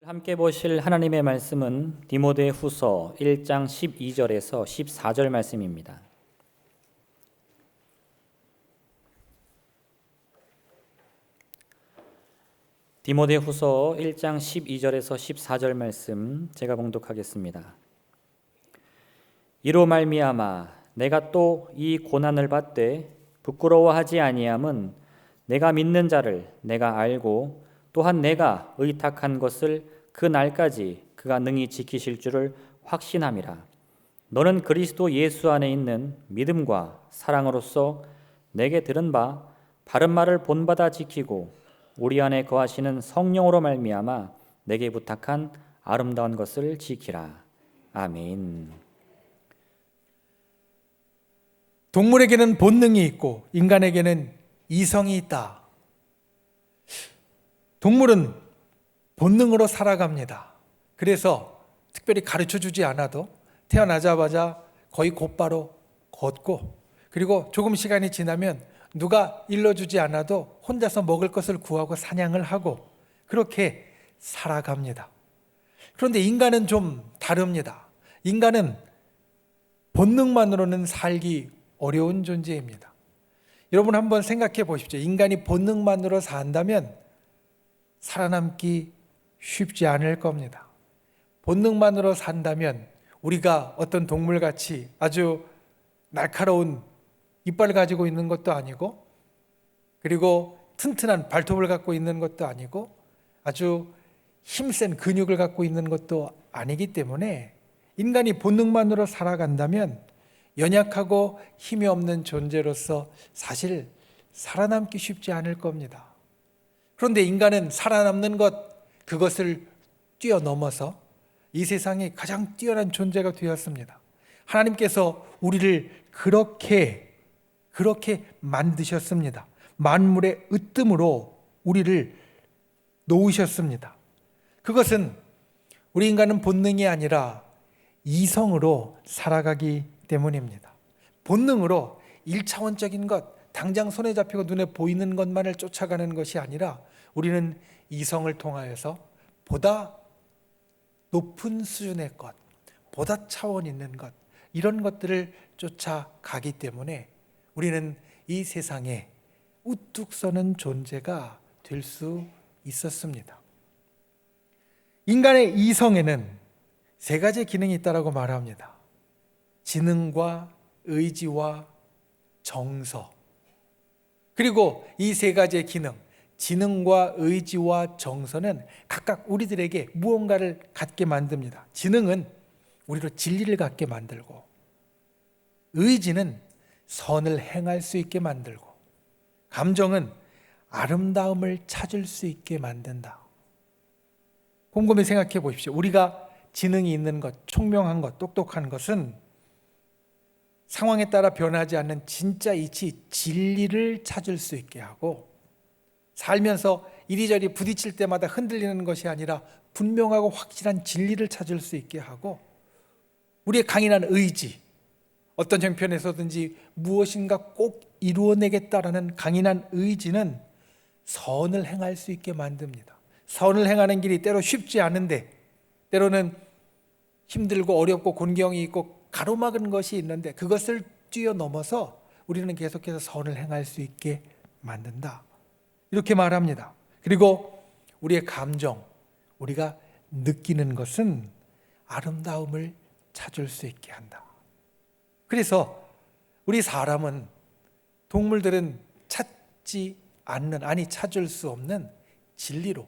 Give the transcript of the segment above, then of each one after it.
함께 보실 하나님의 말씀은 디모데후서 1장 12절에서 14절 말씀입니다. 디모데후서 1장 12절에서 14절 말씀 제가 봉독하겠습니다. 이로 말미암아 내가 또 이 고난을 받되 부끄러워하지 아니함은 내가 믿는 자를 내가 알고 또한 내가 의탁한 것을 그 날까지 그가 능히 지키실 줄을 확신함이라. 너는 그리스도 예수 안에 있는 믿음과 사랑으로서 내게 들은 바 바른 말을 본받아 지키고 우리 안에 거하시는 성령으로 말미암아 내게 부탁한 아름다운 것을 지키라. 아멘. 동물에게는 본능이 있고 인간에게는 이성이 있다. 동물은 본능으로 살아갑니다. 그래서 특별히 가르쳐주지 않아도 태어나자마자 거의 곧바로 걷고, 그리고 조금 시간이 지나면 누가 일러주지 않아도 혼자서 먹을 것을 구하고 사냥을 하고 그렇게 살아갑니다. 그런데 인간은 좀 다릅니다. 인간은 본능만으로는 살기 어려운 존재입니다. 여러분 한번 생각해 보십시오. 인간이 본능만으로 산다면 살아남기 쉽지 않을 겁니다. 본능만으로 산다면 우리가 어떤 동물같이 아주 날카로운 이빨을 가지고 있는 것도 아니고, 그리고 튼튼한 발톱을 갖고 있는 것도 아니고, 아주 힘센 근육을 갖고 있는 것도 아니기 때문에 인간이 본능만으로 살아간다면 연약하고 힘이 없는 존재로서 사실 살아남기 쉽지 않을 겁니다. 그런데 인간은 살아남는 것, 그것을 뛰어넘어서 이 세상에 가장 뛰어난 존재가 되었습니다. 하나님께서 우리를 그렇게 만드셨습니다. 만물의 으뜸으로 우리를 놓으셨습니다. 그것은 우리 인간은 본능이 아니라 이성으로 살아가기 때문입니다. 본능으로 1차원적인 것, 당장 손에 잡히고 눈에 보이는 것만을 쫓아가는 것이 아니라 우리는 이성을 통하여서 보다 높은 수준의 것, 보다 차원 있는 것, 이런 것들을 쫓아가기 때문에 우리는 이 세상에 우뚝 서는 존재가 될 수 있었습니다. 인간의 이성에는 세 가지 기능이 있다고 말합니다. 지능과 의지와 정서. 그리고 이 세 가지의 기능, 지능과 의지와 정서는 각각 우리들에게 무언가를 갖게 만듭니다. 지능은 우리로 진리를 갖게 만들고, 의지는 선을 행할 수 있게 만들고, 감정은 아름다움을 찾을 수 있게 만든다. 곰곰이 생각해 보십시오. 우리가 지능이 있는 것, 총명한 것, 똑똑한 것은 상황에 따라 변하지 않는 진짜 이치, 진리를 찾을 수 있게 하고, 살면서 이리저리 부딪힐 때마다 흔들리는 것이 아니라 분명하고 확실한 진리를 찾을 수 있게 하고, 우리의 강인한 의지, 어떤 형편에서든지 무엇인가 꼭 이루어내겠다라는 강인한 의지는 선을 행할 수 있게 만듭니다. 선을 행하는 길이 때로 쉽지 않은데, 때로는 힘들고 어렵고 곤경이 있고 가로막은 것이 있는데, 그것을 뛰어넘어서 우리는 계속해서 선을 행할 수 있게 만든다, 이렇게 말합니다. 그리고 우리의 감정, 우리가 느끼는 것은 아름다움을 찾을 수 있게 한다. 그래서 우리 사람은, 동물들은 찾지 않는, 찾을 수 없는 진리로,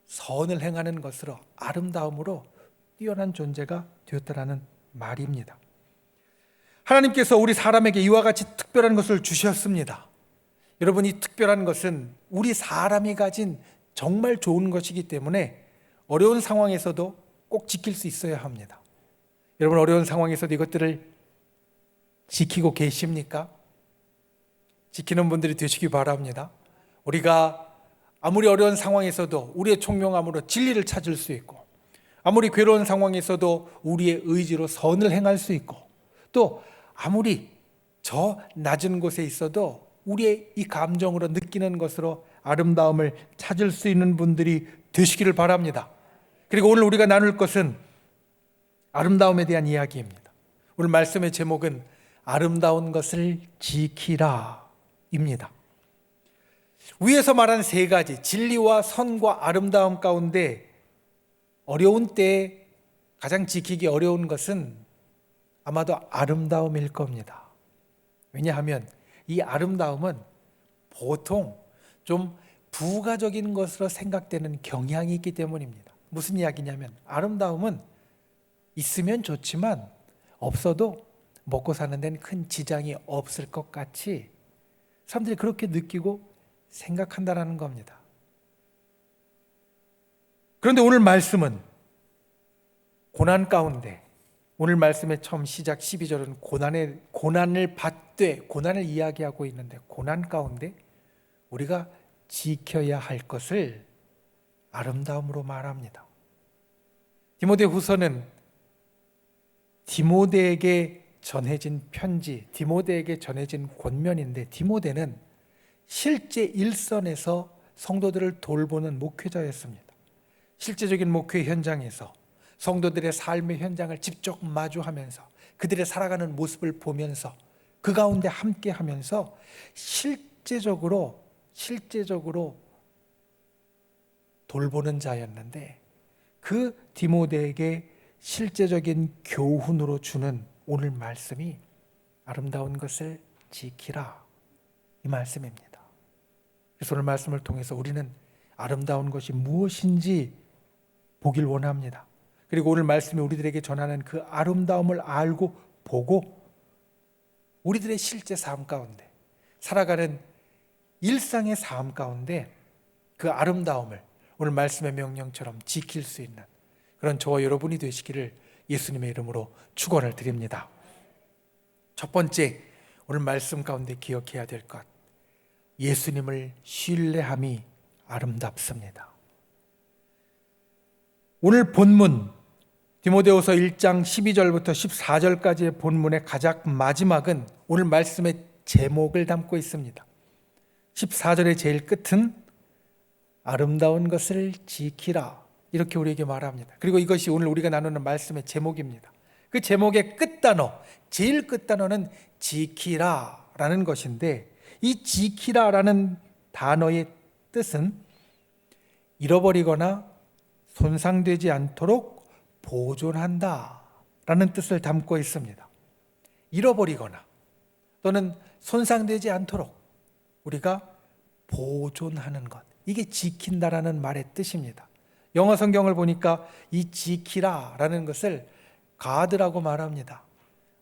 선을 행하는 것으로, 아름다움으로 뛰어난 존재가 되었다라는 말입니다. 하나님께서 우리 사람에게 이와 같이 특별한 것을 주셨습니다. 여러분, 이 특별한 것은 우리 사람이 가진 정말 좋은 것이기 때문에 어려운 상황에서도 꼭 지킬 수 있어야 합니다. 여러분, 어려운 상황에서도 이것들을 지키고 계십니까? 지키는 분들이 되시기 바랍니다. 우리가 아무리 어려운 상황에서도 우리의 총명함으로 진리를 찾을 수 있고, 아무리 괴로운 상황에서도 우리의 의지로 선을 행할 수 있고, 또 아무리 저 낮은 곳에 있어도 우리의 이 감정으로 느끼는 것으로 아름다움을 찾을 수 있는 분들이 되시기를 바랍니다. 그리고 오늘 우리가 나눌 것은 아름다움에 대한 이야기입니다. 오늘 말씀의 제목은 아름다운 것을 지키라 입니다. 위에서 말한 세 가지 진리와 선과 아름다움 가운데 어려운 때에 가장 지키기 어려운 것은 아마도 아름다움일 겁니다. 왜냐하면 이 아름다움은 보통 좀 부가적인 것으로 생각되는 경향이 있기 때문입니다. 무슨 이야기냐면 아름다움은 있으면 좋지만 없어도 먹고 사는 데는 큰 지장이 없을 것 같이 사람들이 그렇게 느끼고 생각한다라는 겁니다. 그런데 오늘 말씀은 고난 가운데, 오늘 말씀의 처음 시작 12절은 고난을 받되 고난을 이야기하고 있는데 고난 가운데 우리가 지켜야 할 것을 아름다움으로 말합니다. 디모데후서는 디모데에게 전해진 편지, 디모데에게 전해진 권면인데 디모데는 실제 일선에서 성도들을 돌보는 목회자였습니다. 실제적인 목회 현장에서 성도들의 삶의 현장을 직접 마주하면서 그들의 살아가는 모습을 보면서 그 가운데 함께하면서 실제적으로 돌보는 자였는데 그 디모데에게 실제적인 교훈으로 주는 오늘 말씀이 아름다운 것을 지키라 이 말씀입니다. 그래서 오늘 말씀을 통해서 우리는 아름다운 것이 무엇인지 보길 원합니다. 그리고 오늘 말씀이 우리들에게 전하는 그 아름다움을 알고 보고 우리들의 실제 삶 가운데 살아가는 일상의 삶 가운데 그 아름다움을 오늘 말씀의 명령처럼 지킬 수 있는 그런 저와 여러분이 되시기를 예수님의 이름으로 축원을 드립니다. 첫 번째, 오늘 말씀 가운데 기억해야 될 것, 예수님을 신뢰함이 아름답습니다. 오늘 본문 디모데후서 1장 12절부터 14절까지의 본문의 가장 마지막은 오늘 말씀의 제목을 담고 있습니다. 14절의 제일 끝은 아름다운 것을 지키라 이렇게 우리에게 말합니다. 그리고 이것이 오늘 우리가 나누는 말씀의 제목입니다. 그 제목의 끝단어, 제일 끝단어는 지키라라는 것인데 이 지키라라는 단어의 뜻은 잃어버리거나 손상되지 않도록 보존한다 라는 뜻을 담고 있습니다. 잃어버리거나 또는 손상되지 않도록 우리가 보존하는 것, 이게 지킨다라는 말의 뜻입니다. 영어 성경을 보니까 이 지키라라는 것을 가드라고 말합니다.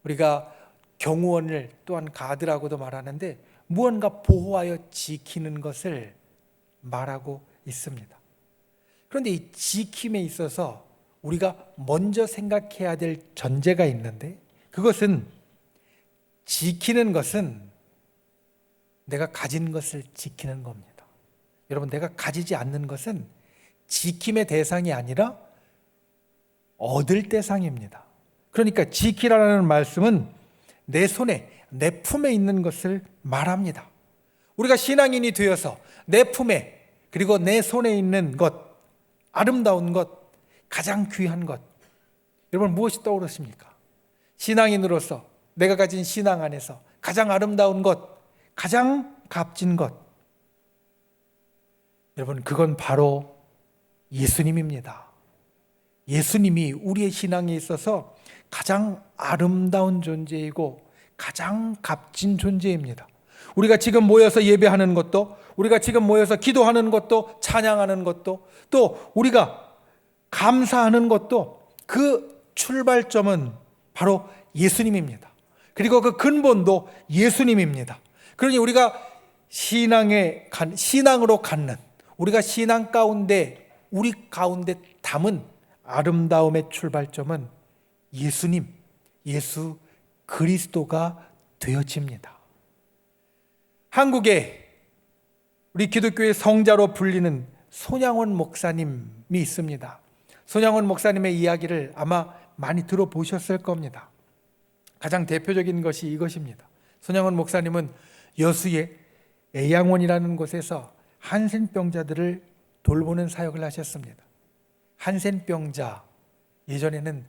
우리가 경호원을 또한 가드라고도 말하는데 무언가 보호하여 지키는 것을 말하고 있습니다. 그런데 이 지킴에 있어서 우리가 먼저 생각해야 될 전제가 있는데 그것은 지키는 것은 내가 가진 것을 지키는 겁니다. 여러분, 내가 가지지 않는 것은 지킴의 대상이 아니라 얻을 대상입니다. 그러니까 지키라는 말씀은 내 손에, 내 품에 있는 것을 말합니다. 우리가 신앙인이 되어서 내 품에 그리고 내 손에 있는 것, 아름다운 것, 가장 귀한 것, 여러분 무엇이 떠오르십니까? 신앙인으로서 내가 가진 신앙 안에서 가장 아름다운 것, 가장 값진 것, 여러분 그건 바로 예수님입니다. 예수님이 우리의 신앙에 있어서 가장 아름다운 존재이고 가장 값진 존재입니다. 우리가 지금 모여서 예배하는 것도, 우리가 지금 모여서 기도하는 것도, 찬양하는 것도, 또 우리가 감사하는 것도 그 출발점은 바로 예수님입니다. 그리고 그 근본도 예수님입니다. 그러니 우리가 신앙으로 갖는, 우리가 신앙 가운데, 우리 가운데 담은 아름다움의 출발점은 예수님, 예수 그리스도가 되어집니다. 한국에 우리 기독교의 성자로 불리는 손양원 목사님이 있습니다. 손양원 목사님의 이야기를 아마 많이 들어보셨을 겁니다. 가장 대표적인 것이 이것입니다. 손양원 목사님은 여수의 애양원이라는 곳에서 한센병자들을 돌보는 사역을 하셨습니다. 한센병자, 예전에는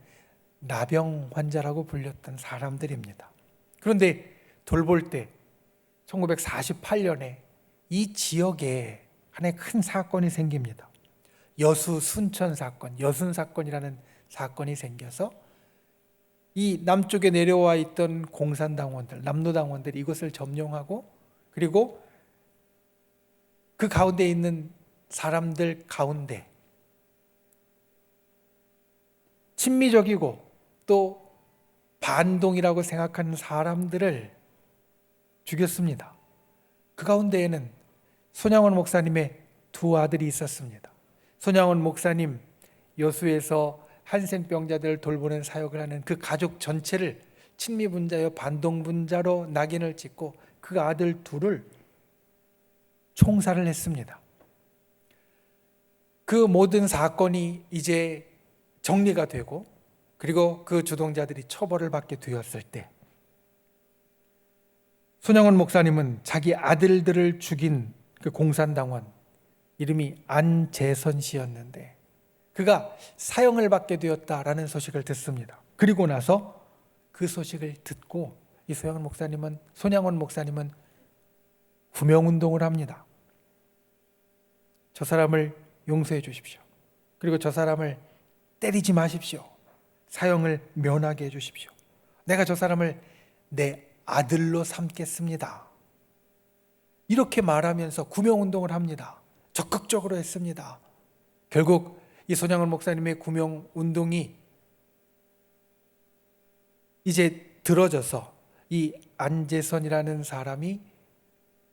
나병 환자라고 불렸던 사람들입니다. 그런데 돌볼 때 1948년에 이 지역에 하나의 큰 사건이 생깁니다. 여수 순천 사건, 여순 사건이라는 사건이 생겨서 이 남쪽에 내려와 있던 공산당원들, 남로당원들이 이것을 점령하고, 그리고 그 가운데 있는 사람들 가운데 친미적이고 또 반동이라고 생각하는 사람들을 죽였습니다. 그 가운데에는 손양원 목사님의 두 아들이 있었습니다. 손양원 목사님, 여수에서 한센병자들을 돌보는 사역을 하는 그 가족 전체를 친미분자여 반동분자로 낙인을 찍고 그 아들 둘을 총살을 했습니다. 그 모든 사건이 이제 정리가 되고, 그리고 그 주동자들이 처벌을 받게 되었을 때 손양원 목사님은 자기 아들들을 죽인 그 공산당원 이름이 안재선 씨였는데 그가 사형을 받게 되었다라는 소식을 듣습니다. 그리고 나서 그 소식을 듣고 이 손양원 목사님은 구명운동을 합니다. 저 사람을 용서해 주십시오. 그리고 저 사람을 때리지 마십시오. 사형을 면하게 해 주십시오. 내가 저 사람을 내 아들로 삼겠습니다. 이렇게 말하면서 구명운동을 합니다. 적극적으로 했습니다. 결국 이 손양원 목사님의 구명운동이 이제 들어져서 이 안재선이라는 사람이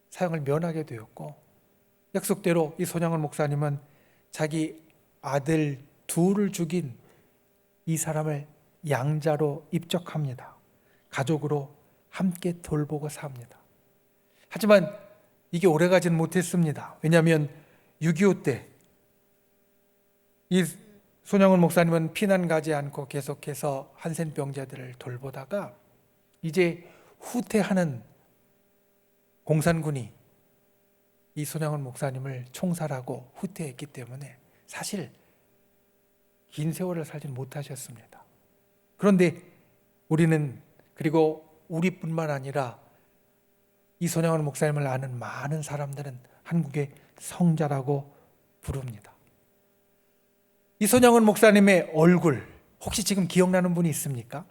사형을 면하게 되었고, 약속대로 이 손양원 목사님은 자기 아들 둘을 죽인 이 사람을 양자로 입적합니다. 가족으로 함께 돌보고 삽니다. 하지만 이게 오래가진 못했습니다. 왜냐하면 6.25 때 이 손양원 목사님은 피난 가지 않고 계속해서 한센병자들을 돌보다가 이제 후퇴하는 공산군이 이 손양원 목사님을 총살하고 후퇴했기 때문에 사실 긴 세월을 살지 못하셨습니다. 그런데 우리는, 그리고 우리뿐만 아니라 이 손양원 목사님을 아는 많은 사람들은 한국의 성자라고 부릅니다. 이 손양원 목사님의 얼굴 혹시 지금 기억나는 분이 있습니까?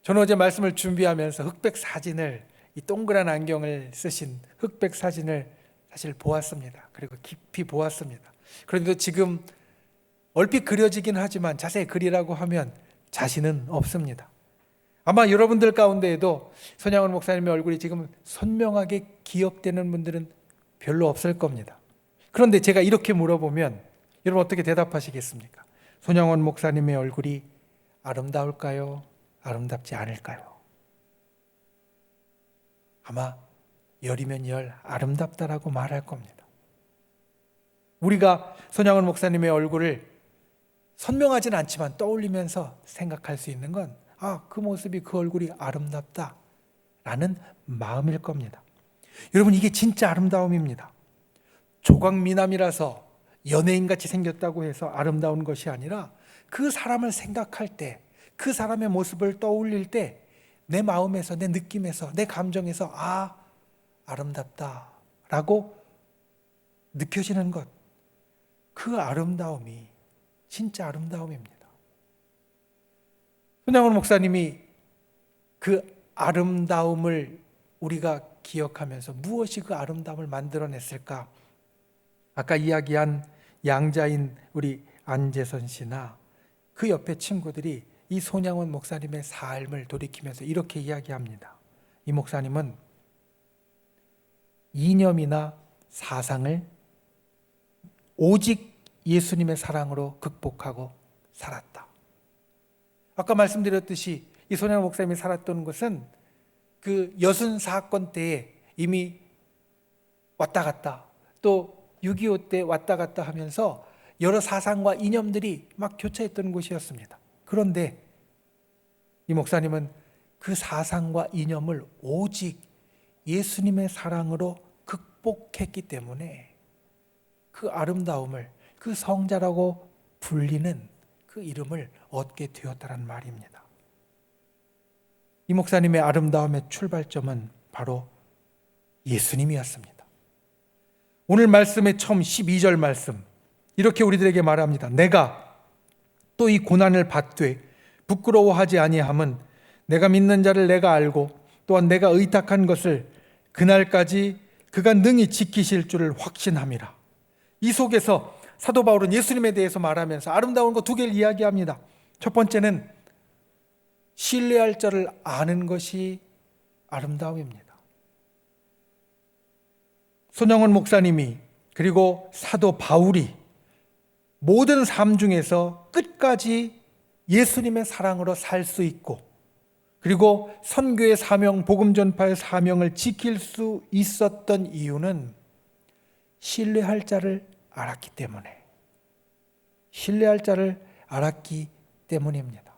저는 어제 말씀을 준비하면서 흑백 사진을, 이 동그란 안경을 쓰신 흑백 사진을 사실 보았습니다. 그리고 깊이 보았습니다. 그런데 지금 얼핏 그려지긴 하지만 자세히 그리라고 하면 자신은 없습니다. 아마 여러분들 가운데에도 손양원 목사님의 얼굴이 지금 선명하게 기억되는 분들은 별로 없을 겁니다. 그런데 제가 이렇게 물어보면 여러분 어떻게 대답하시겠습니까? 손양원 목사님의 얼굴이 아름다울까요? 아름답지 않을까요? 아마 열이면 열 아름답다라고 말할 겁니다. 우리가 손양원 목사님의 얼굴을 선명하진 않지만 떠올리면서 생각할 수 있는 건 그 모습이, 그 얼굴이 아름답다라는 마음일 겁니다. 여러분, 이게 진짜 아름다움입니다. 조각미남이라서 연예인같이 생겼다고 해서 아름다운 것이 아니라 그 사람을 생각할 때, 그 사람의 모습을 떠올릴 때 내 마음에서, 내 느낌에서, 내 감정에서 아름답다라고 느껴지는 것, 그 아름다움이 진짜 아름다움입니다. 손양원 목사님이 그 아름다움을 우리가 기억하면서 무엇이 그 아름다움을 만들어냈을까? 아까 이야기한 양자인 우리 안재선 씨나 그 옆에 친구들이 이 손양원 목사님의 삶을 돌이키면서 이렇게 이야기합니다. 이 목사님은 이념이나 사상을 오직 예수님의 사랑으로 극복하고 살았다. 아까 말씀드렸듯이 이 손양원 목사님이 살았던 것은 그 여순 사건 때에 이미 왔다 갔다, 또 6.25 때 왔다 갔다 하면서 여러 사상과 이념들이 막 교차했던 곳이었습니다. 그런데 이 목사님은 그 사상과 이념을 오직 예수님의 사랑으로 극복했기 때문에 그 아름다움을, 그 성자라고 불리는 그 이름을 얻게 되었다는 말입니다. 이 목사님의 아름다움의 출발점은 바로 예수님이었습니다. 오늘 말씀의 처음 12절 말씀, 이렇게 우리들에게 말합니다. 내가 또 이 고난을 받되 부끄러워하지 아니함은 내가 믿는 자를 내가 알고 또한 내가 의탁한 것을 그날까지 그가 능히 지키실 줄을 확신함이라. 이 속에서 사도 바울은 예수님에 대해서 말하면서 아름다운 거 두 개를 이야기합니다. 첫 번째는 신뢰할 자를 아는 것이 아름다움입니다. 손영원 목사님이 그리고 사도 바울이 모든 삶 중에서 끝까지 예수님의 사랑으로 살 수 있고 그리고 선교의 사명, 복음 전파의 사명을 지킬 수 있었던 이유는 신뢰할 자를 알았기 때문에, 신뢰할 자를 알았기 때문입니다.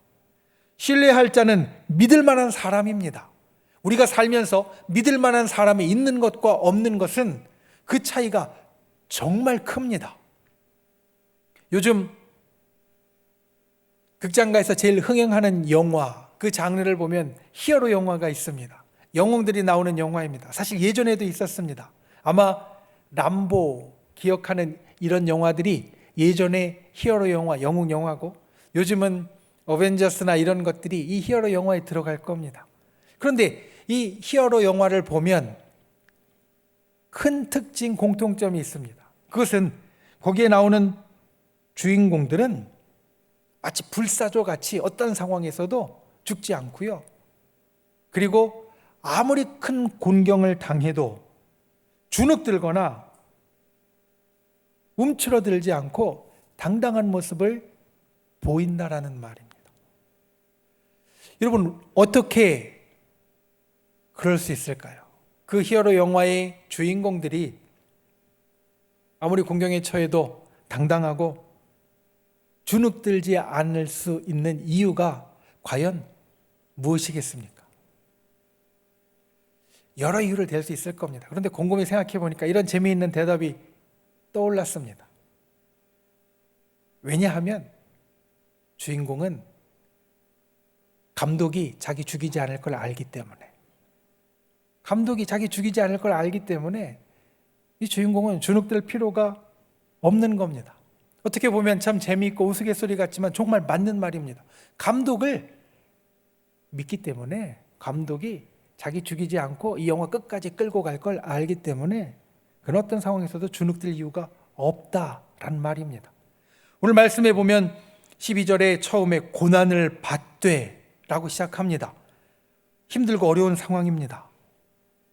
신뢰할 자는 믿을 만한 사람입니다. 우리가 살면서 믿을 만한 사람이 있는 것과 없는 것은 그 차이가 정말 큽니다. 요즘 극장가에서 제일 흥행하는 영화, 그 장르를 보면 히어로 영화가 있습니다. 영웅들이 나오는 영화입니다. 사실 예전에도 있었습니다. 아마 람보 기억하는 이런 영화들이 예전에 히어로 영화, 영웅 영화고 요즘은 어벤져스나 이런 것들이 이 히어로 영화에 들어갈 겁니다. 그런데 이 히어로 영화를 보면 큰 특징, 공통점이 있습니다. 그것은 거기에 나오는 주인공들은 마치 불사조같이 어떤 상황에서도 죽지 않고요. 그리고 아무리 큰 곤경을 당해도 주눅들거나 움츠러들지 않고 당당한 모습을 보인다라는 말입니다. 여러분, 어떻게 그럴 수 있을까요? 그 히어로 영화의 주인공들이 아무리 공경에 처해도 당당하고 주눅들지 않을 수 있는 이유가 과연 무엇이겠습니까? 여러 이유를 댈 수 있을 겁니다. 그런데 곰곰이 생각해 보니까 이런 재미있는 대답이 떠올랐습니다. 왜냐하면 주인공은 감독이 자기 죽이지 않을 걸 알기 때문에, 감독이 자기 죽이지 않을 걸 알기 때문에 이 주인공은 주눅들 필요가 없는 겁니다. 어떻게 보면 참 재미있고 우스갯소리 같지만 정말 맞는 말입니다. 감독을 믿기 때문에, 감독이 자기 죽이지 않고 이 영화 끝까지 끌고 갈 걸 알기 때문에 그런 어떤 상황에서도 주눅들 이유가 없다라는 말입니다. 오늘 말씀에 보면 12절에 처음에 고난을 받되 라고 시작합니다. 힘들고 어려운 상황입니다.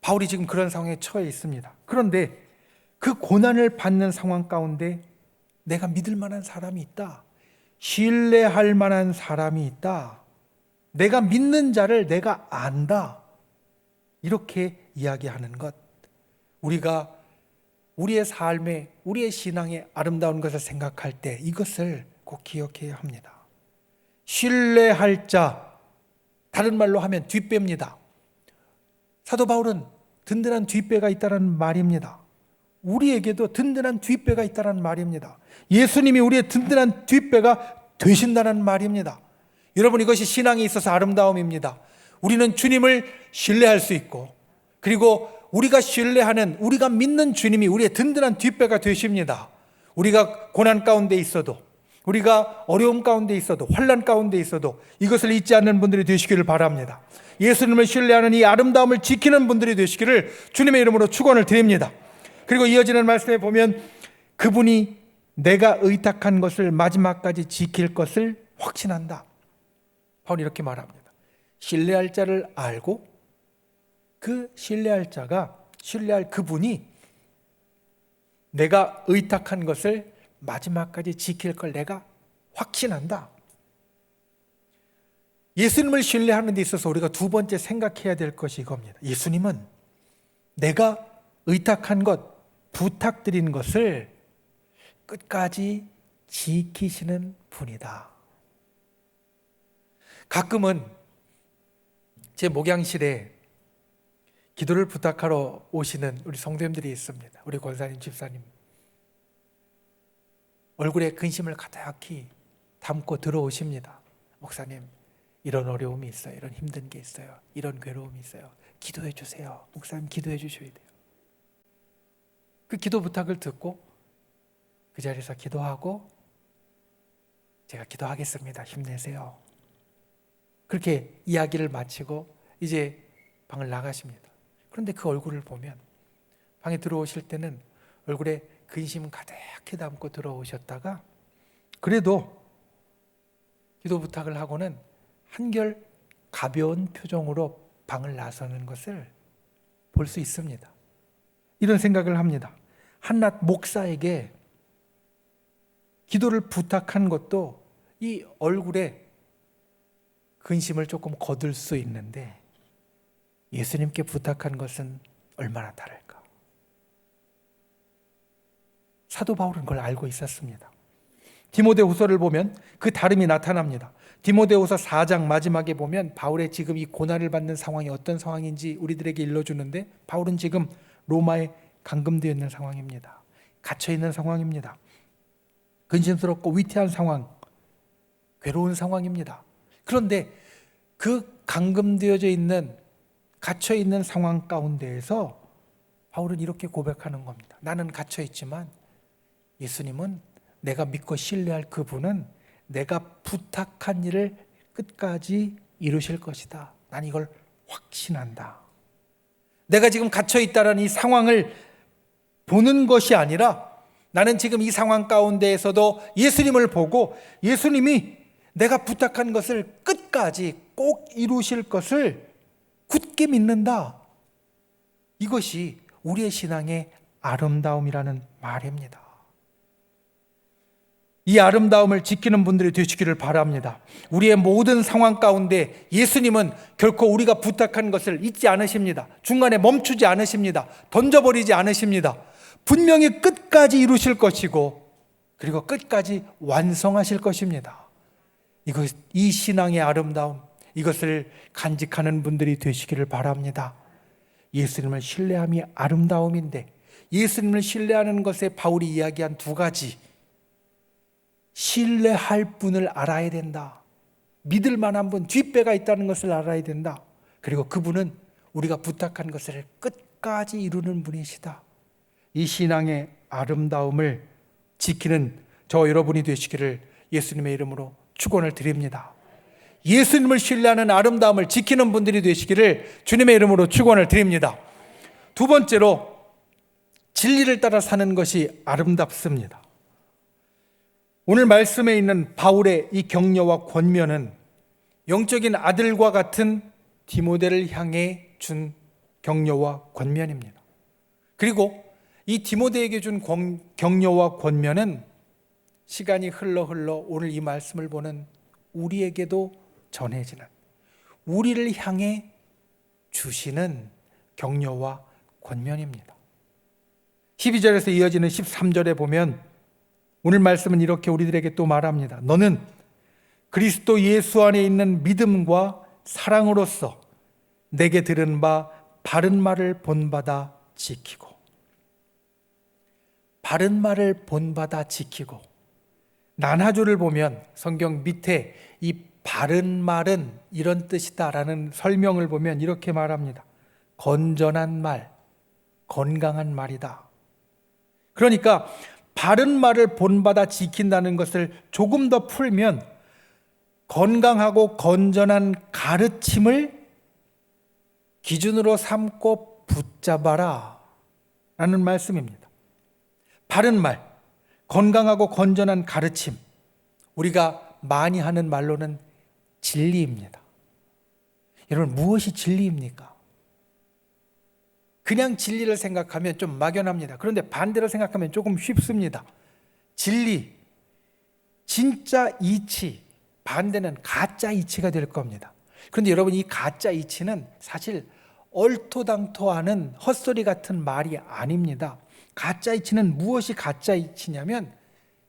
바울이 지금 그런 상황에 처해 있습니다. 그런데 그 고난을 받는 상황 가운데 내가 믿을 만한 사람이 있다, 신뢰할 만한 사람이 있다, 내가 믿는 자를 내가 안다, 이렇게 이야기하는 것, 우리가 우리의 삶에, 우리의 신앙에 아름다운 것을 생각할 때 이것을 꼭 기억해야 합니다. 신뢰할 자, 다른 말로 하면 뒷배입니다. 사도 바울은 든든한 뒷배가 있다는 말입니다. 우리에게도 든든한 뒷배가 있다는 말입니다. 예수님이 우리의 든든한 뒷배가 되신다는 말입니다. 여러분, 이것이 신앙에 있어서 아름다움입니다. 우리는 주님을 신뢰할 수 있고, 그리고 우리가 신뢰하는, 우리가 믿는 주님이 우리의 든든한 뒷배가 되십니다. 우리가 고난 가운데 있어도, 우리가 어려움 가운데 있어도, 환난 가운데 있어도 이것을 잊지 않는 분들이 되시기를 바랍니다. 예수님을 신뢰하는 이 아름다움을 지키는 분들이 되시기를 주님의 이름으로 축원을 드립니다. 그리고 이어지는 말씀에 보면 그분이 내가 의탁한 것을 마지막까지 지킬 것을 확신한다. 바울이 이렇게 말합니다. 신뢰할 자를 알고 그 신뢰할 자가, 신뢰할 그분이 내가 의탁한 것을 마지막까지 지킬 걸 내가 확신한다. 예수님을 신뢰하는 데 있어서 우리가 두 번째 생각해야 될 것이 이겁니다. 예수님은 내가 의탁한 것, 부탁드린 것을 끝까지 지키시는 분이다. 가끔은 제 목양실에 기도를 부탁하러 오시는 우리 성도님들이 있습니다. 우리 권사님, 집사님. 얼굴에 근심을 가득히 담고 들어오십니다. 목사님, 이런 어려움이 있어요. 이런 힘든 게 있어요. 이런 괴로움이 있어요. 기도해 주세요. 목사님, 기도해 주셔야 돼요. 그 기도 부탁을 듣고 그 자리에서 기도하고, 제가 기도하겠습니다. 힘내세요. 그렇게 이야기를 마치고 이제 방을 나가십니다. 그런데 그 얼굴을 보면, 방에 들어오실 때는 얼굴에 근심 가득히 담고 들어오셨다가 그래도 기도 부탁을 하고는 한결 가벼운 표정으로 방을 나서는 것을 볼 수 있습니다. 이런 생각을 합니다. 한낱 목사에게 기도를 부탁한 것도 이 얼굴에 근심을 조금 거둘 수 있는데, 예수님께 부탁한 것은 얼마나 다를까? 사도 바울은 그걸 알고 있었습니다. 디모데후서를 보면 그 다름이 나타납니다. 디모데후서 4장 마지막에 보면 바울의 지금 이 고난을 받는 상황이 어떤 상황인지 우리들에게 일러주는데, 바울은 지금 로마에 감금되어 있는 상황입니다. 갇혀 있는 상황입니다. 근심스럽고 위태한 상황, 괴로운 상황입니다. 그런데 그 감금되어져 있는, 갇혀 있는 상황 가운데에서 바울은 이렇게 고백하는 겁니다. 나는 갇혀 있지만 예수님은, 내가 믿고 신뢰할 그분은 내가 부탁한 일을 끝까지 이루실 것이다. 난 이걸 확신한다. 내가 지금 갇혀 있다는 이 상황을 보는 것이 아니라, 나는 지금 이 상황 가운데에서도 예수님을 보고 예수님이 내가 부탁한 것을 끝까지 꼭 이루실 것을 굳게 믿는다. 이것이 우리의 신앙의 아름다움이라는 말입니다. 이 아름다움을 지키는 분들이 되시기를 바랍니다. 우리의 모든 상황 가운데 예수님은 결코 우리가 부탁한 것을 잊지 않으십니다. 중간에 멈추지 않으십니다. 던져버리지 않으십니다. 분명히 끝까지 이루실 것이고, 그리고 끝까지 완성하실 것입니다. 이 신앙의 아름다움, 이것을 간직하는 분들이 되시기를 바랍니다. 예수님을 신뢰함이 아름다움인데, 예수님을 신뢰하는 것에 바울이 이야기한 두 가지, 신뢰할 분을 알아야 된다. 믿을 만한 분, 뒷배가 있다는 것을 알아야 된다. 그리고 그분은 우리가 부탁한 것을 끝까지 이루는 분이시다. 이 신앙의 아름다움을 지키는 저 여러분이 되시기를 예수님의 이름으로 축원을 드립니다. 예수님을 신뢰하는 아름다움을 지키는 분들이 되시기를 주님의 이름으로 축원을 드립니다. 두 번째로, 진리를 따라 사는 것이 아름답습니다. 오늘 말씀에 있는 바울의 이 격려와 권면은 영적인 아들과 같은 디모데를 향해 준 격려와 권면입니다. 그리고 이 디모데에게 준 격려와 권면은 시간이 흘러 오늘 이 말씀을 보는 우리에게도 전해지는, 우리를 향해 주시는 격려와 권면입니다. 12절에서 이어지는 13절에 보면 오늘 말씀은 이렇게 우리들에게 또 말합니다. 너는 그리스도 예수 안에 있는 믿음과 사랑으로서 내게 들은 바 바른 말을 본받아 지키고, 바른 말을 본받아 지키고, 난하조를 보면 성경 밑에 이 바른 말은 이런 뜻이다라는 설명을 보면 이렇게 말합니다. 건전한 말, 건강한 말이다. 그러니까 바른 말을 본받아 지킨다는 것을 조금 더 풀면 건강하고 건전한 가르침을 기준으로 삼고 붙잡아라 라는 말씀입니다. 바른 말, 건강하고 건전한 가르침, 우리가 많이 하는 말로는 진리입니다. 여러분, 무엇이 진리입니까? 그냥 진리를 생각하면 좀 막연합니다. 그런데 반대로 생각하면 조금 쉽습니다. 진리, 진짜 이치, 반대는 가짜 이치가 될 겁니다. 그런데 여러분, 이 가짜 이치는 사실 얼토당토하는 헛소리 같은 말이 아닙니다. 가짜 이치는 무엇이 가짜 이치냐면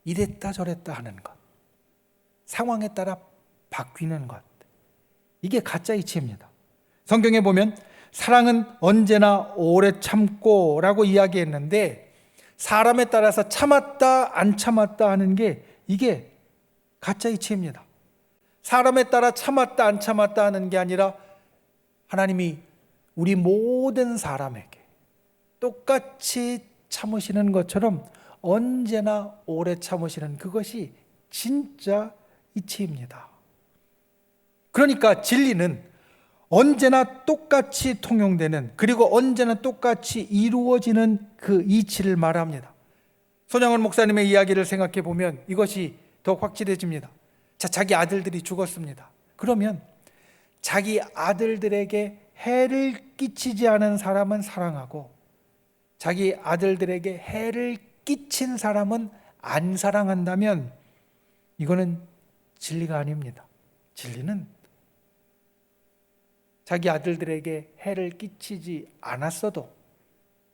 이랬다 저랬다 하는 것, 상황에 따라 바뀌는 것, 이게 가짜 이치입니다. 성경에 보면 사랑은 언제나 오래 참고 라고 이야기했는데, 사람에 따라서 참았다 안 참았다 하는 게 이게 가짜 이치입니다. 사람에 따라 참았다 안 참았다 하는 게 아니라 하나님이 우리 모든 사람에게 똑같이 참으시는 것처럼 언제나 오래 참으시는 그것이 진짜 이치입니다. 그러니까 진리는 언제나 똑같이 통용되는, 그리고 언제나 똑같이 이루어지는 그 이치를 말합니다. 손양원 목사님의 이야기를 생각해 보면 이것이 더 확실해집니다. 자기 아들들이 죽었습니다. 그러면 자기 아들들에게 해를 끼치지 않은 사람은 사랑하고 자기 아들들에게 해를 끼친 사람은 안 사랑한다면 이거는 진리가 아닙니다. 진리는 자기 아들들에게 해를 끼치지 않았어도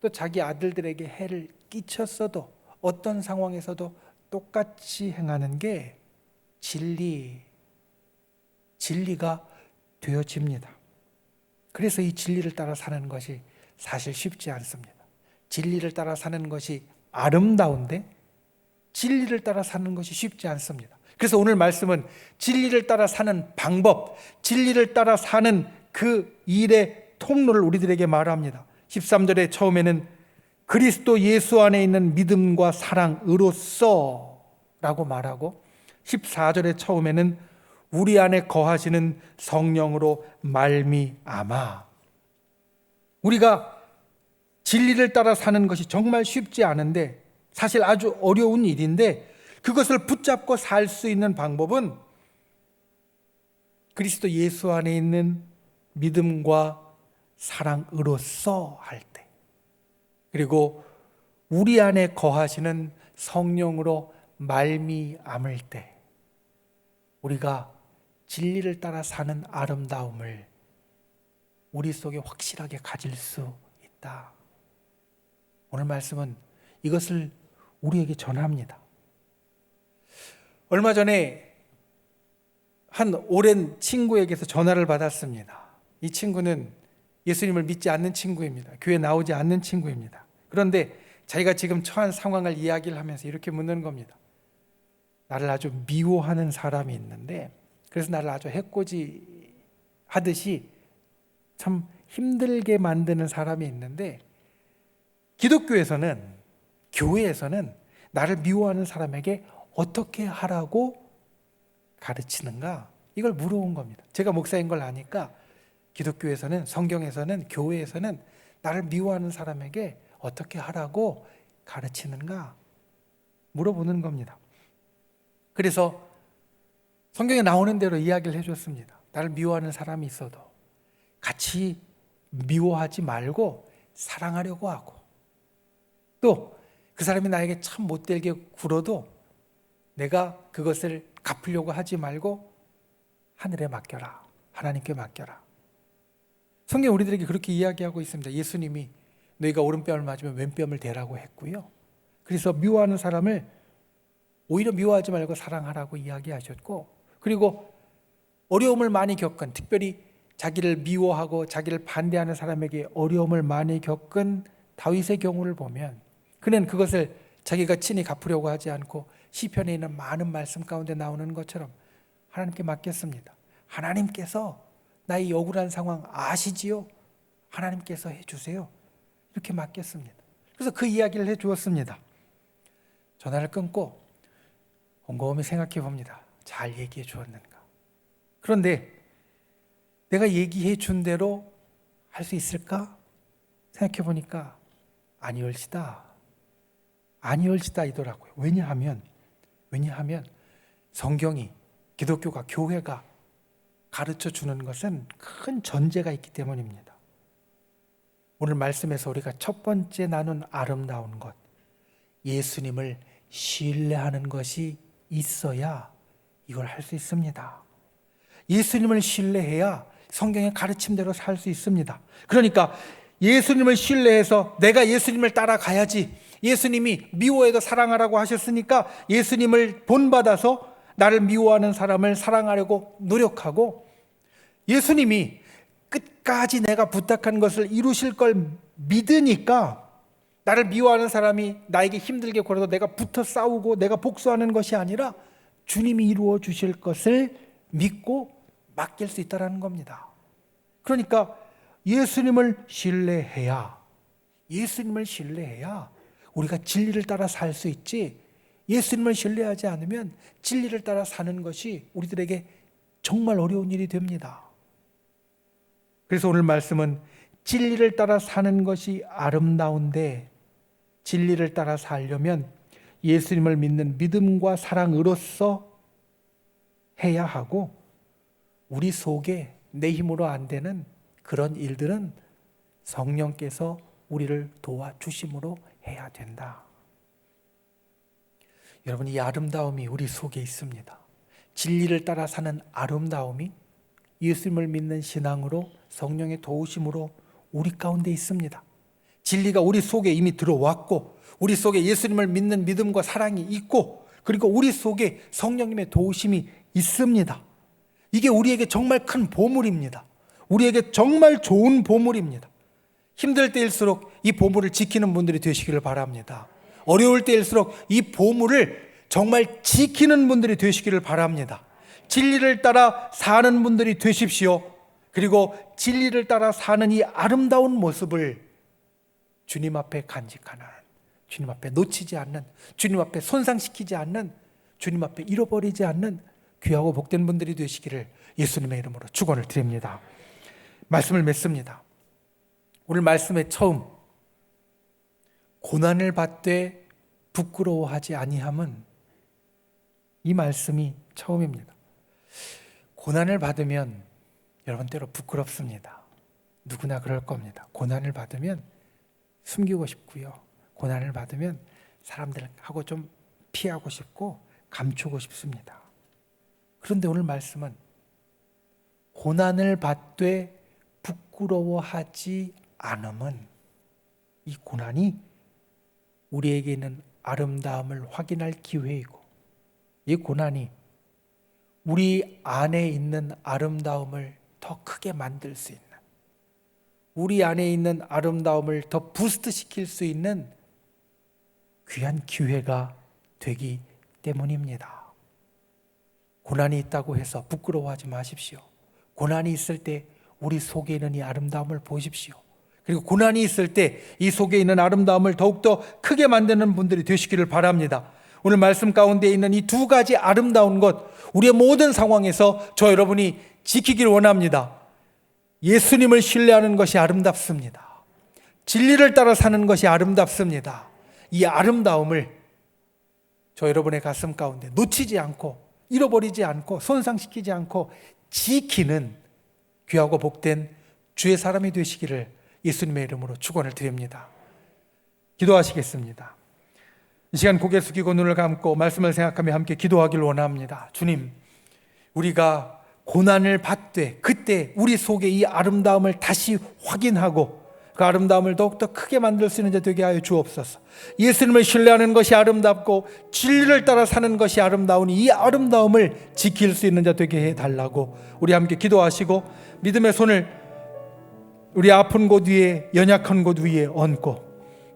또 자기 아들들에게 해를 끼쳤어도 어떤 상황에서도 똑같이 행하는 게 진리가 되어집니다. 그래서 이 진리를 따라 사는 것이 사실 쉽지 않습니다. 진리를 따라 사는 것이 아름다운데 진리를 따라 사는 것이 쉽지 않습니다. 그래서 오늘 말씀은 진리를 따라 사는 방법, 진리를 따라 사는 그 일의 통로를 우리들에게 말합니다. 13절에 처음에는 그리스도 예수 안에 있는 믿음과 사랑으로써 라고 말하고 14절에 처음에는 우리 안에 거하시는 성령으로 말미암아. 우리가 진리를 따라 사는 것이 정말 쉽지 않은데 사실 아주 어려운 일인데 그것을 붙잡고 살 수 있는 방법은 그리스도 예수 안에 있는 믿음과 사랑으로써 할 때, 그리고 우리 안에 거하시는 성령으로 말미암을 때 우리가 진리를 따라 사는 아름다움을 우리 속에 확실하게 가질 수 있다. 오늘 말씀은 이것을 우리에게 전합니다. 얼마 전에 한 오랜 친구에게서 전화를 받았습니다. 이 친구는 예수님을 믿지 않는 친구입니다. 교회 나오지 않는 친구입니다. 그런데 자기가 지금 처한 상황을 이야기를 하면서 이렇게 묻는 겁니다. 나를 아주 미워하는 사람이 있는데 그래서 나를 아주 해코지 하듯이 참 힘들게 만드는 사람이 있는데 기독교에서는, 교회에서는 나를 미워하는 사람에게 어떻게 하라고 가르치는가? 이걸 물어본 겁니다. 제가 목사인 걸 아니까 기독교에서는, 성경에서는, 교회에서는 나를 미워하는 사람에게 어떻게 하라고 가르치는가? 물어보는 겁니다. 그래서 성경에 나오는 대로 이야기를 해줬습니다. 나를 미워하는 사람이 있어도 같이 미워하지 말고 사랑하려고 하고, 또 그 사람이 나에게 참 못되게 굴어도 내가 그것을 갚으려고 하지 말고 하늘에 맡겨라. 하나님께 맡겨라. 성경 우리들에게 그렇게 이야기하고 있습니다. 예수님이 너희가 오른뺨을 맞으면 왼뺨을 대라고 했고요. 그래서 미워하는 사람을 오히려 미워하지 말고 사랑하라고 이야기하셨고, 그리고 어려움을 많이 겪은, 특별히 자기를 미워하고 자기를 반대하는 사람에게 어려움을 많이 겪은 다윗의 경우를 보면 그는 그것을 자기가 친히 갚으려고 하지 않고 시편에 있는 많은 말씀 가운데 나오는 것처럼 하나님께 맡겼습니다. 하나님께서 나의 억울한 상황 아시지요? 하나님께서 해주세요. 이렇게 맡겼습니다. 그래서 그 이야기를 해주었습니다. 전화를 끊고 곰곰이 생각해 봅니다. 잘 얘기해 주었는가? 그런데 내가 얘기해 준 대로 할 수 있을까? 생각해 보니까 아니올지다이더라고요. 왜냐하면 성경이, 기독교가, 교회가 가르쳐 주는 것은 큰 전제가 있기 때문입니다. 오늘 말씀에서 우리가 첫 번째 나눈 아름다운 것, 예수님을 신뢰하는 것이 있어야 이걸 할 수 있습니다. 예수님을 신뢰해야 성경의 가르침대로 살 수 있습니다. 그러니까 예수님을 신뢰해서 내가 예수님을 따라가야지, 예수님이 미워해도 사랑하라고 하셨으니까 예수님을 본받아서 나를 미워하는 사람을 사랑하려고 노력하고, 예수님이 끝까지 내가 부탁한 것을 이루실 걸 믿으니까 나를 미워하는 사람이 나에게 힘들게 굴어도 내가 붙어 싸우고 내가 복수하는 것이 아니라 주님이 이루어 주실 것을 믿고 맡길 수 있다는 겁니다. 그러니까 예수님을 신뢰해야 우리가 진리를 따라 살 수 있지, 예수님을 신뢰하지 않으면 진리를 따라 사는 것이 우리들에게 정말 어려운 일이 됩니다. 그래서 오늘 말씀은 진리를 따라 사는 것이 아름다운데, 진리를 따라 살려면 예수님을 믿는 믿음과 사랑으로서 해야 하고, 우리 속에 내 힘으로 안 되는 그런 일들은 성령께서 우리를 도와주심으로 해야 된다. 여러분, 이 아름다움이 우리 속에 있습니다. 진리를 따라 사는 아름다움이 예수님을 믿는 신앙으로 성령의 도우심으로 우리 가운데 있습니다. 진리가 우리 속에 이미 들어왔고, 우리 속에 예수님을 믿는 믿음과 사랑이 있고, 그리고 우리 속에 성령님의 도우심이 있습니다. 이게 우리에게 정말 큰 보물입니다. 우리에게 정말 좋은 보물입니다. 힘들 때일수록 이 보물을 지키는 분들이 되시기를 바랍니다. 어려울 때일수록 이 보물을 정말 지키는 분들이 되시기를 바랍니다. 진리를 따라 사는 분들이 되십시오. 그리고 진리를 따라 사는 이 아름다운 모습을 주님 앞에 간직하는, 주님 앞에 놓치지 않는, 주님 앞에 손상시키지 않는, 주님 앞에 잃어버리지 않는 귀하고 복된 분들이 되시기를 예수님의 이름으로 축원을 드립니다. 말씀을 맺습니다. 오늘 말씀의 처음, 고난을 받되 부끄러워하지 아니함은, 이 말씀이 처음입니다. 고난을 받으면 여러분 때로 부끄럽습니다. 누구나 그럴 겁니다. 고난을 받으면 숨기고 싶고요, 고난을 받으면 사람들하고 좀 피하고 싶고 감추고 싶습니다. 그런데 오늘 말씀은 고난을 받되 부끄러워하지 않음은, 이 고난이 우리에게 있는 아름다움을 확인할 기회이고, 이 고난이 우리 안에 있는 아름다움을 더 크게 만들 수 있는, 우리 안에 있는 아름다움을 더 부스트 시킬 수 있는 귀한 기회가 되기 때문입니다. 고난이 있다고 해서 부끄러워하지 마십시오. 고난이 있을 때 우리 속에 있는 이 아름다움을 보십시오. 그리고 고난이 있을 때 이 속에 있는 아름다움을 더욱더 크게 만드는 분들이 되시기를 바랍니다. 오늘 말씀 가운데 있는 이 두 가지 아름다운 것, 우리의 모든 상황에서 저 여러분이 지키길 원합니다. 예수님을 신뢰하는 것이 아름답습니다. 진리를 따라 사는 것이 아름답습니다. 이 아름다움을 저 여러분의 가슴 가운데 놓치지 않고, 잃어버리지 않고, 손상시키지 않고 지키는 귀하고 복된 주의 사람이 되시기를 예수님의 이름으로 축원을 드립니다. 기도하시겠습니다. 이 시간 고개 숙이고 눈을 감고 말씀을 생각하며 함께 기도하길 원합니다. 주님, 우리가 고난을 받되 그때 우리 속에 이 아름다움을 다시 확인하고 그 아름다움을 더욱더 크게 만들 수 있는 자 되게 하여 주옵소서. 예수님을 신뢰하는 것이 아름답고 진리를 따라 사는 것이 아름다우니 이 아름다움을 지킬 수 있는 자 되게 해달라고 우리 함께 기도하시고, 믿음의 손을 우리 아픈 곳 위에, 연약한 곳 위에 얹고,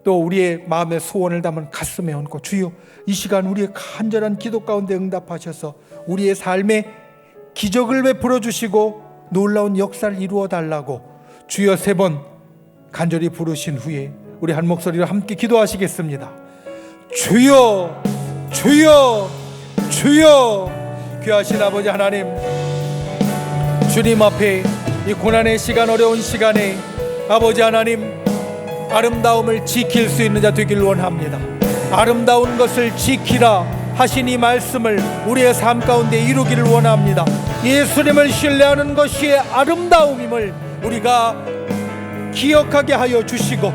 또 우리의 마음의 소원을 담은 가슴에 얹고, 주여 이 시간 우리의 간절한 기도 가운데 응답하셔서 우리의 삶에 기적을 베풀어 주시고 놀라운 역사를 이루어 달라고 주여 3번 간절히 부르신 후에 우리 한 목소리로 함께 기도하시겠습니다. 주여, 주여, 주여. 귀하신 아버지 하나님, 주님 앞에 이 고난의 시간, 어려운 시간에 아버지 하나님, 아름다움을 지킬 수 있는 자 되길 원합니다. 아름다운 것을 지키라 하신 이 말씀을 우리의 삶 가운데 이루기를 원합니다. 예수님을 신뢰하는 것이 아름다움임을 우리가 기억하게 하여 주시고,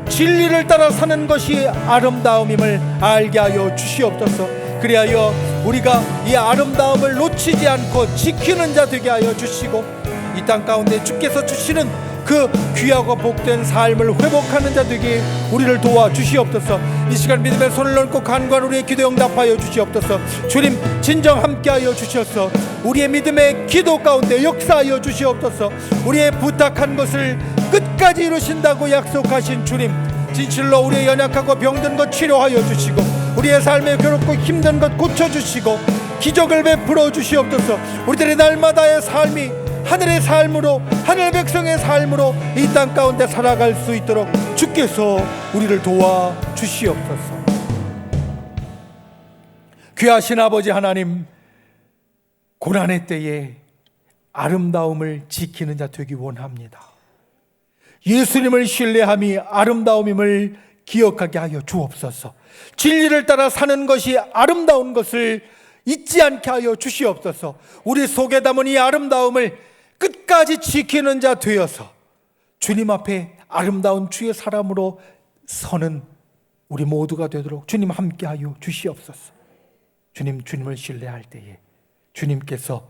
진리를 따라 사는 것이 아름다움임을 알게 하여 주시옵소서. 그리하여 우리가 이 아름다움을 놓치지 않고 지키는 자 되게 하여 주시고, 이 땅 가운데 주께서 주시는 그 귀하고 복된 삶을 회복하는 자 되게 우리를 도와주시옵소서. 이 시간 믿음의 손을 얹고 간구한 우리의 기도 응답하여 주시옵소서. 주님 진정 함께하여 주셔서 우리의 믿음의 기도 가운데 역사하여 주시옵소서. 우리의 부탁한 것을 끝까지 이루신다고 약속하신 주님, 진실로 우리의 연약하고 병든 것 치료하여 주시고 우리의 삶에 괴롭고 힘든 것 고쳐주시고 기적을 베풀어 주시옵소서. 우리들의 날마다의 삶이 하늘의 삶으로, 하늘 백성의 삶으로 이 땅 가운데 살아갈 수 있도록 주께서 우리를 도와 주시옵소서. 귀하신 아버지 하나님, 고난의 때에 아름다움을 지키는 자 되기 원합니다. 예수님을 신뢰함이 아름다움임을 기억하게 하여 주옵소서. 진리를 따라 사는 것이 아름다운 것을 잊지 않게 하여 주시옵소서. 우리 속에 담은 이 아름다움을 끝까지 지키는 자 되어서 주님 앞에 아름다운 주의 사람으로 서는 우리 모두가 되도록 주님 함께 하여 주시옵소서. 주님을 신뢰할 때에 주님께서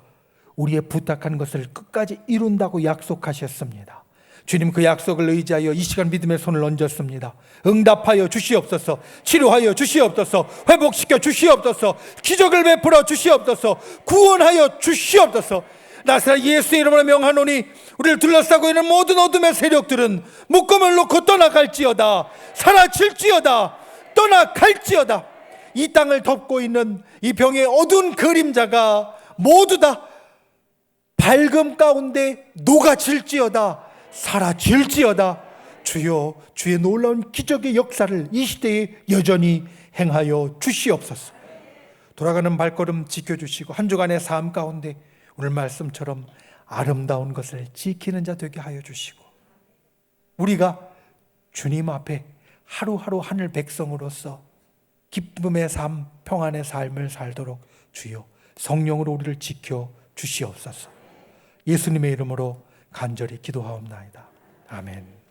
우리의 부탁한 것을 끝까지 이룬다고 약속하셨습니다. 주님, 그 약속을 의지하여 이 시간 믿음의 손을 얹었습니다. 응답하여 주시옵소서. 치료하여 주시옵소서. 회복시켜 주시옵소서. 기적을 베풀어 주시옵소서. 구원하여 주시옵소서. 나사렛 예수의 이름으로 명하노니 우리를 둘러싸고 있는 모든 어둠의 세력들은 묶음을 놓고 떠나갈지어다. 사라질지어다. 떠나갈지어다. 이 땅을 덮고 있는 이 병의 어두운 그림자가 모두 다 밝음 가운데 녹아질지어다. 사라질지어다. 주여, 주의 놀라운 기적의 역사를 이 시대에 여전히 행하여 주시옵소서. 돌아가는 발걸음 지켜주시고 한 주간의 삶 가운데 오늘 말씀처럼 아름다운 것을 지키는 자 되게 하여 주시고 우리가 주님 앞에 하루하루 하늘 백성으로서 기쁨의 삶, 평안의 삶을 살도록 주여 성령으로 우리를 지켜 주시옵소서. 예수님의 이름으로 간절히 기도하옵나이다. 아멘.